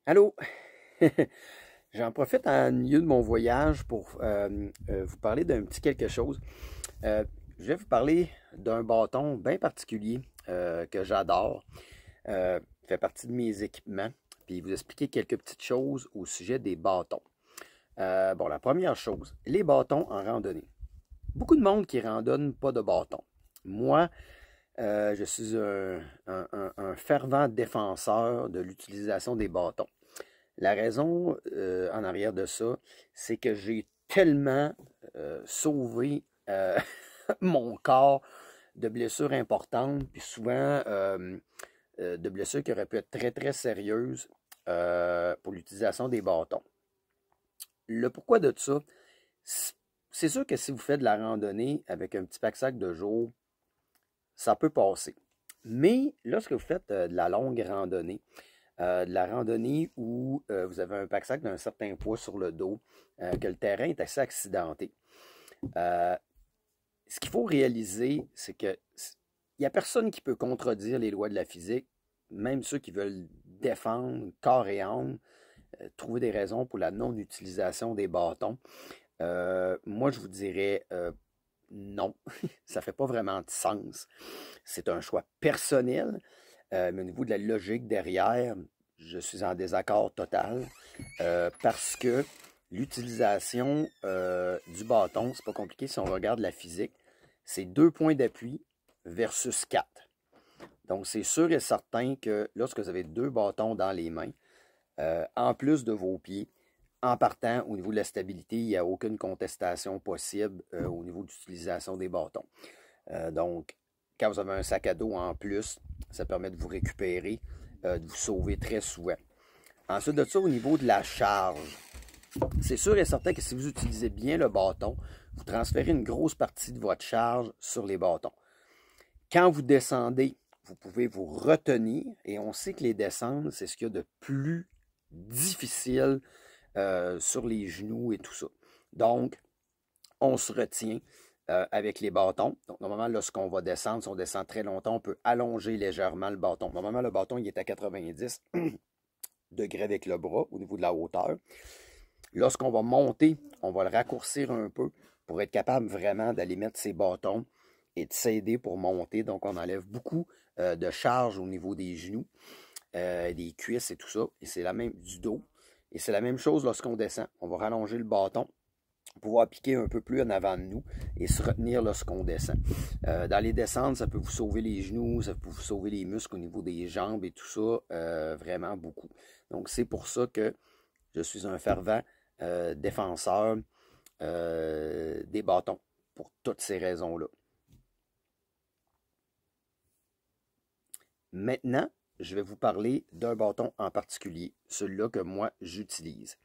Allô? J'en profite en milieu de mon voyage pour vous parler d'un petit quelque chose. Je vais vous parler d'un bâton bien particulier que j'adore. Il fait partie de mes équipements. Puis vous expliquer quelques petites choses au sujet des bâtons. Bon, la première chose, les bâtons en randonnée. Beaucoup de monde qui randonne pas de bâton. Moi, je suis un fervent défenseur de l'utilisation des bâtons. La raison en arrière de ça, c'est que j'ai tellement sauvé mon corps de blessures importantes, puis souvent de blessures qui auraient pu être très, très sérieuses pour l'utilisation des bâtons. Le pourquoi de ça, c'est sûr que si vous faites de la randonnée avec un petit pack-sac de jour, ça peut passer. Mais lorsque vous faites de la longue randonnée, de la randonnée où vous avez un pack-sac d'un certain poids sur le dos, que le terrain est assez accidenté. Ce qu'il faut réaliser, c'est que il n'y a personne qui peut contredire les lois de la physique, même ceux qui veulent défendre corps et âme, trouver des raisons pour la non-utilisation des bâtons. Moi, je vous dirais non, ça ne fait pas vraiment de sens. C'est un choix personnel. Mais au niveau de la logique derrière, je suis en désaccord total parce que l'utilisation du bâton, c'est pas compliqué si on regarde la physique, c'est 2 points d'appui versus 4. Donc, c'est sûr et certain que lorsque vous avez 2 bâtons dans les mains, en plus de vos pieds, en partant au niveau de la stabilité, il n'y a aucune contestation possible au niveau de l'utilisation des bâtons. Donc, quand vous avez un sac à dos en plus, ça permet de vous récupérer, de vous sauver très souvent. Ensuite de ça, au niveau de la charge, c'est sûr et certain que si vous utilisez bien le bâton, vous transférez une grosse partie de votre charge sur les bâtons. Quand vous descendez, vous pouvez vous retenir et on sait que les descentes, c'est ce qu'il y a de plus difficile sur les genoux et tout ça. Donc, on se retient avec les bâtons. Donc, normalement, lorsqu'on va descendre, si on descend très longtemps, on peut allonger légèrement le bâton. Normalement, le bâton, il est à 90 degrés avec le bras au niveau de la hauteur. Lorsqu'on va monter, on va le raccourcir un peu pour être capable vraiment d'aller mettre ses bâtons et de s'aider pour monter. Donc, on enlève beaucoup de charge au niveau des genoux, des cuisses et tout ça. Et c'est la même du dos. Et c'est la même chose lorsqu'on descend. On va rallonger le bâton, pouvoir piquer un peu plus en avant de nous et se retenir lorsqu'on descend. Dans les descentes, ça peut vous sauver les genoux, ça peut vous sauver les muscles au niveau des jambes et tout ça, vraiment beaucoup. Donc, c'est pour ça que je suis un fervent défenseur des bâtons, pour toutes ces raisons-là. Maintenant, je vais vous parler d'un bâton en particulier, celui-là que moi j'utilise.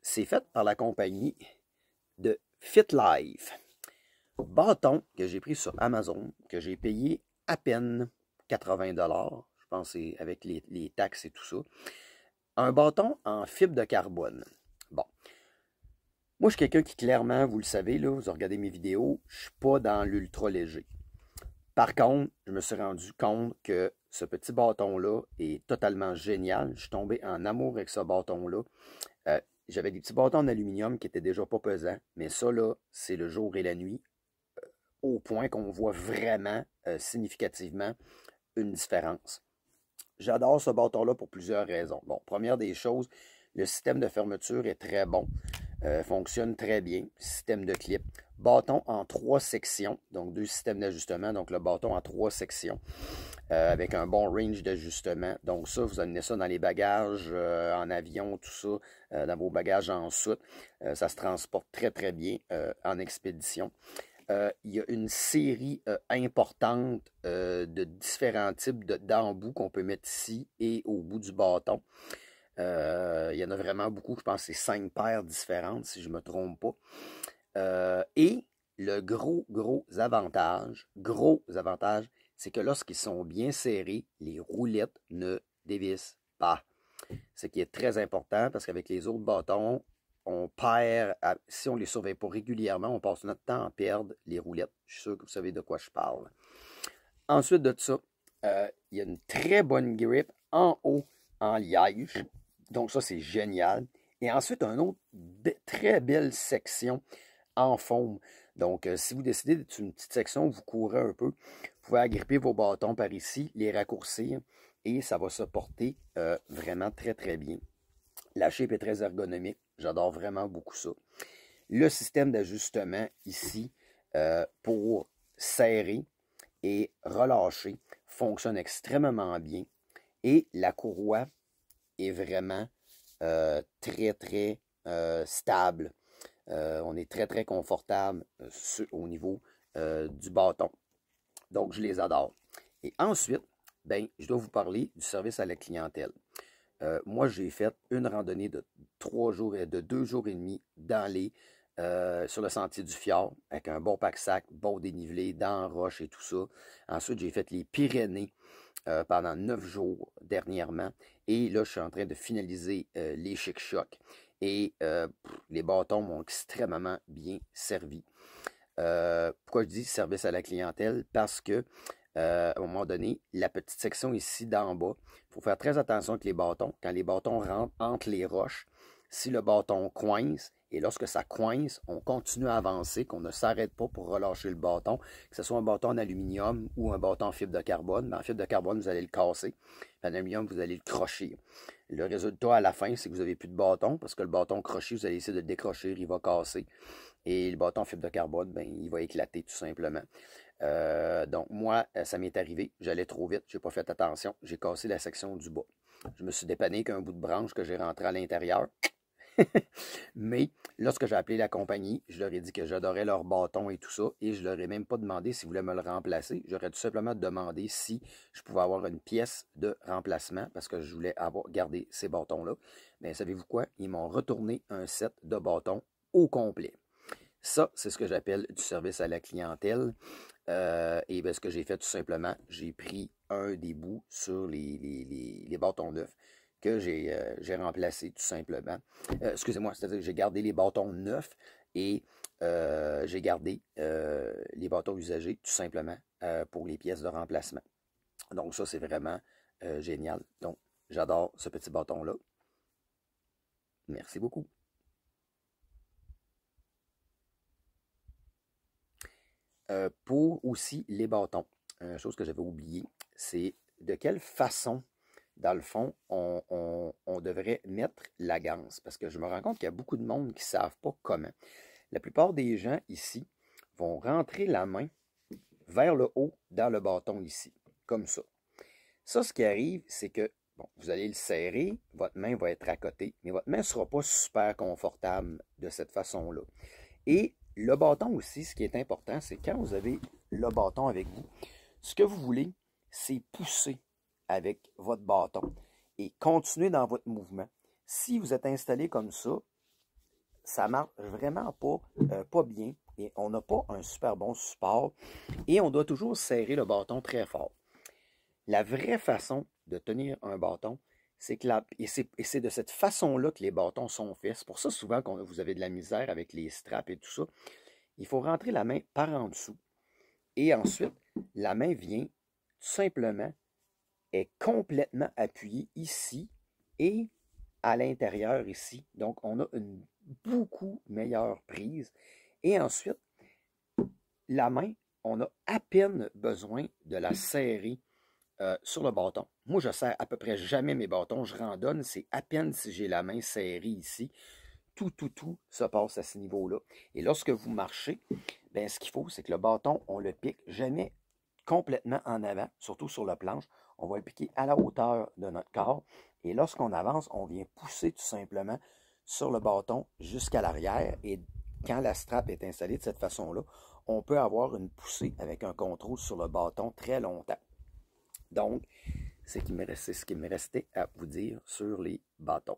C'est fait par la compagnie de FitLife. Bâton que j'ai pris sur Amazon, que j'ai payé à peine 80$, je pense que c'est avec les taxes et tout ça. Un bâton en fibre de carbone. Bon. Moi, je suis quelqu'un qui, clairement, vous le savez, là, vous regardez mes vidéos, je ne suis pas dans l'ultra léger. Par contre, je me suis rendu compte que ce petit bâton-là est totalement génial. Je suis tombé en amour avec ce bâton-là. J'avais des petits bâtons en aluminium qui étaient déjà pas pesants, mais ça, là, c'est le jour et la nuit, au point qu'on voit vraiment, significativement, une différence. J'adore ce bâton-là pour plusieurs raisons. Bon, première des choses, le système de fermeture est très bon. Fonctionne très bien. Système de clip. Bâton en 3 sections, donc 2 systèmes d'ajustement. Donc le bâton en 3 sections avec un bon range d'ajustement. Donc ça, vous amenez ça dans les bagages, en avion, tout ça, dans vos bagages en soute. Ça se transporte très très bien en expédition. Il y a une série importante de différents types d'embouts qu'on peut mettre ici et au bout du bâton. Il y en a vraiment beaucoup, je pense que c'est 5 paires différentes, si je ne me trompe pas. Et le gros avantage, c'est que lorsqu'ils sont bien serrés, les roulettes ne dévissent pas. Ce qui est très important parce qu'avec les autres bâtons, on perd, si on ne les surveille pas régulièrement, on passe notre temps à perdre les roulettes. Je suis sûr que vous savez de quoi je parle. Ensuite de ça, il y a une très bonne grip en haut en liège. Donc ça, c'est génial. Et ensuite, un autre très belle section en foam. Donc, si vous décidez d'être une petite section où vous courez un peu, vous pouvez agripper vos bâtons par ici, les raccourcir, et ça va se porter vraiment très, très bien. La shape est très ergonomique. J'adore vraiment beaucoup ça. Le système d'ajustement ici pour serrer et relâcher fonctionne extrêmement bien. Et la courroie est vraiment très, très stable. On est très, très confortable au niveau du bâton. Donc, je les adore. Et ensuite, ben, je dois vous parler du service à la clientèle. Moi, j'ai fait une randonnée de 3 jours et de 2 jours et demi sur le sentier du fjord avec un bon pack-sac, bon dénivelé, dans la roche et tout ça. Ensuite, j'ai fait les Pyrénées pendant 9 jours dernièrement. Et là, je suis en train de finaliser les Chic-Chocs. Et les bâtons m'ont extrêmement bien servi. Pourquoi je dis service à la clientèle? Parce que à un moment donné, la petite section ici d'en bas, il faut faire très attention avec les bâtons. Quand les bâtons rentrent entre les roches, si le bâton coince, et lorsque ça coince, on continue à avancer, qu'on ne s'arrête pas pour relâcher le bâton, que ce soit un bâton en aluminium ou un bâton en fibre de carbone. Mais en fibre de carbone, vous allez le casser. En aluminium, vous allez le crocher. Le résultat à la fin, c'est que vous n'avez plus de bâton, parce que le bâton croché, vous allez essayer de le décrocher, il va casser. Et le bâton en fibre de carbone, ben, il va éclater tout simplement. Donc, moi, ça m'est arrivé. J'allais trop vite. Je n'ai pas fait attention. J'ai cassé la section du bas. Je me suis dépanné qu'un bout de branche que j'ai rentré à l'intérieur. Mais lorsque j'ai appelé la compagnie, je leur ai dit que j'adorais leur bâton et tout ça. Et je leur ai même pas demandé s'ils voulaient me le remplacer. J'aurais tout simplement demandé si je pouvais avoir une pièce de remplacement parce que je voulais garder ces bâtons-là. Mais savez-vous quoi? Ils m'ont retourné un set de bâtons au complet. Ça, c'est ce que j'appelle du service à la clientèle. Et bien, ce que j'ai fait tout simplement, j'ai pris un des bouts sur les bâtons neufs que j'ai remplacé tout simplement. Excusez-moi, c'est-à-dire que j'ai gardé les bâtons neufs et j'ai gardé les bâtons usagés tout simplement pour les pièces de remplacement. Donc ça, c'est vraiment génial. Donc, j'adore ce petit bâton-là. Merci beaucoup. Pour aussi les bâtons, une chose que j'avais oubliée, c'est de quelle façon, dans le fond, on devrait mettre la ganse. Parce que je me rends compte qu'il y a beaucoup de monde qui ne savent pas comment. La plupart des gens ici vont rentrer la main vers le haut dans le bâton ici, comme ça. Ça, ce qui arrive, c'est que bon, vous allez le serrer, votre main va être à côté, mais votre main ne sera pas super confortable de cette façon-là. Et le bâton aussi, ce qui est important, c'est quand vous avez le bâton avec vous, ce que vous voulez, c'est pousser avec votre bâton et continuer dans votre mouvement. Si vous êtes installé comme ça marche vraiment pas bien et on n'a pas un super bon support et on doit toujours serrer le bâton très fort. La vraie façon de tenir un bâton, c'est que c'est de cette façon-là que les bâtons sont faits. C'est pour ça souvent que vous avez de la misère avec les straps et tout ça. Il faut rentrer la main par en dessous. Et ensuite, la main vient tout simplement, est complètement appuyée ici et à l'intérieur ici. Donc, on a une beaucoup meilleure prise. Et ensuite, la main, on a à peine besoin de la serrer sur le bâton. Moi, je serre à peu près jamais mes bâtons. Je randonne, c'est à peine si j'ai la main serrée ici. Tout se passe à ce niveau-là. Et lorsque vous marchez, ben, ce qu'il faut, c'est que le bâton, on le pique jamais complètement en avant, surtout sur la planche. On va le piquer à la hauteur de notre corps. Et lorsqu'on avance, on vient pousser tout simplement sur le bâton jusqu'à l'arrière. Et quand la strap est installée de cette façon-là, on peut avoir une poussée avec un contrôle sur le bâton très longtemps. Donc, c'est ce qui me restait à vous dire sur les bâtons.